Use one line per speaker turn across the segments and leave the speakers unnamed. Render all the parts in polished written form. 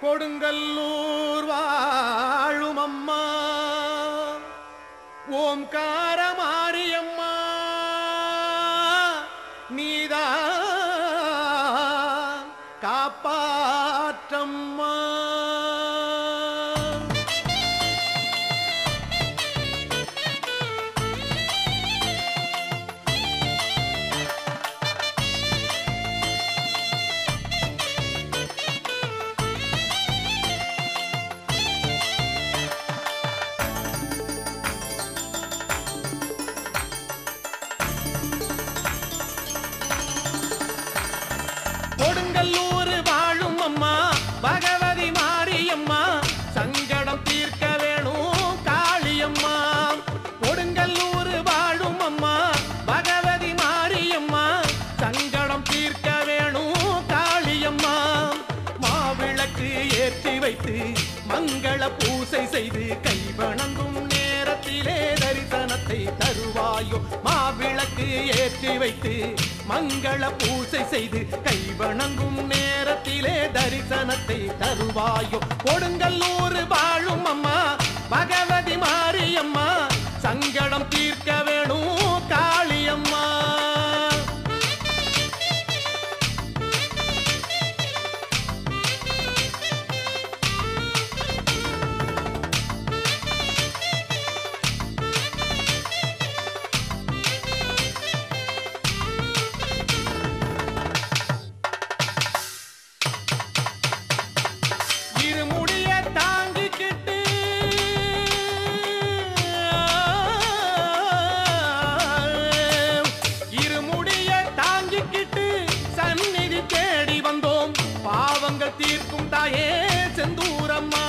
கொடுங்கல்லூர் வாழும் அம்மா ஓம்கார மாரியம்மா நீதான் காப்பாற்றம்மா. கொடுங்கல்லூர் வாழும் அம்மா பகவதி மாரியம்மா சங்கடம் தீர்க்க வேணும் காளியம்மா. கொடுங்கல்லூர் வாழும் அம்மா பகவதி மாரியம்மா சங்கடம் தீர்க்க வேணும் காளியம்மா. மாவிளக்கு ஏற்றி வைத்து மங்கள பூசை செய்து கை வணங்கும் நேரத்திலே தரிசனத்தை தருவாயோ. மாவிளக்கு ஏற்றி வைத்து மங்கள பூசை செய்து கை வணங்கும் நேரத்திலே தரிசனத்தை தருவாயோ. கொடுங்கல்லூர் வாழும் அம்மா பகவதி மாரியம்மா சங்கடம் தீர்க்க வேணும் காளியம்மா. பாவங்கள் தீர்க்கும் தாயே செந்தூரம்மா,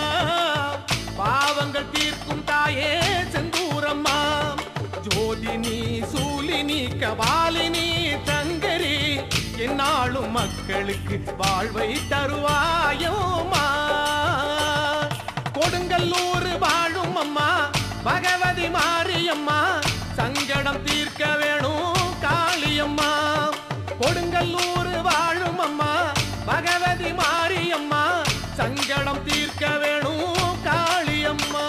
பாவங்கள் தீர்க்கும் தாயே செந்தூரம்மா. ஜோதினி சூலினி கபாலினி சங்கரி என்னாலும் மக்களுக்கு வாழ்வை தருவாயோமா. கொடுங்கல்லூர் வாழும் அம்மா பகவதி மாரியம்மா சங்கடம் தீர்க்க வேணும் காளியம்மா. கொடுங்கல்லூர் வாழும் அம்மா பகவதி மாரியம்மா சங்கடம் தீர்க்க வேணும் காளியம்மா.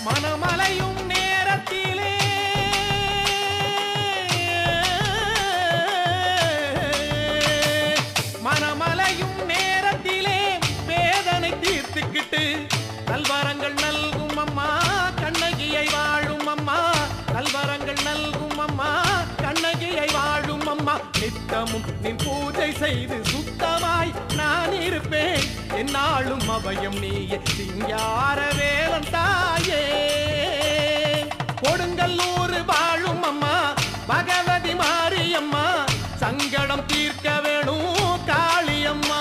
மனமலையும் நேரத்திலே கல்வரங்கள் நல்கும் அம்மா கண்ணகியை வாழும் அம்மா, கல்வரங்கள் நல்கும் அம்மா கண்ணகியை வாழும் அம்மா. நித்தமும் நின் பூஜை செய்து சுத்தமாய் நான் இருப்பேன் என்னாலும் அபயம் நீயே சிங்கார வேலன் தாயே. கொடுங்கல்லூர் வாழும் அம்மா பகவதி மாரியம்மா சங்கடம் தீர்க்க வேணும் காளியம்மா.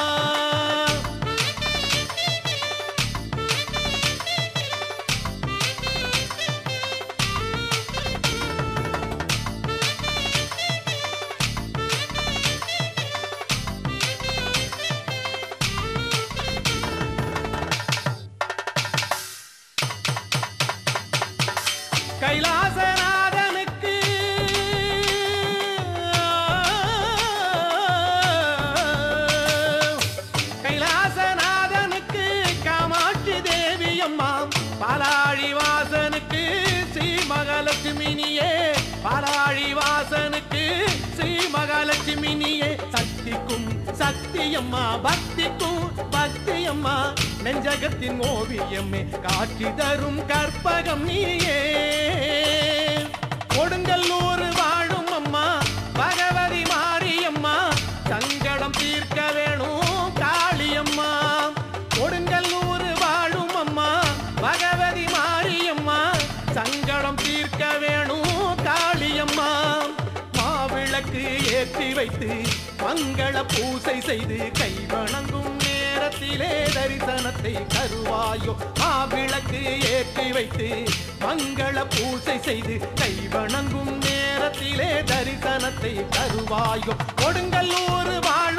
கைலாசநாதனுக்கு கைலாசநாதனுக்கு காமாட்சி தேவி அம்மா, பாலாழி வாசனுக்கு ஸ்ரீ மகாலட்சுமினியே, பாலாழி வாசனுக்கு ஸ்ரீ மகாலட்சுமினியே. சக்திக்கும் சக்தியம்மா பக்திக்கும் பக்தியம்மா நெஞ்சகத்தின் ஓவியமே காட்சி தரும் கற்பகம் நீயே. கொடுங்கல்லூர் வாழும் அம்மா பகவதி மாரியம்மா சங்கடம் தீர்க்க வேணும் காளியம்மா. கொடுங்கல்லூர் வாழும் அம்மா பகவதி மாரியம்மா சங்கடம் தீர்க்க வேணும் காளியம்மா. மாவிளக்கு ஏற்றி வைத்து மங்கள பூசை செய்து கை வணங்கும் நேரத்திலே தரிசனத்தை தருவாயோ. மாவிளக்கு ஏற்றி வைத்து மங்கள பூசை செய்து கை வணங்கும் நேர நேரத்திலே தரிசனத்தை தருவாயோ கொடுங்கல்லூர் வாழும்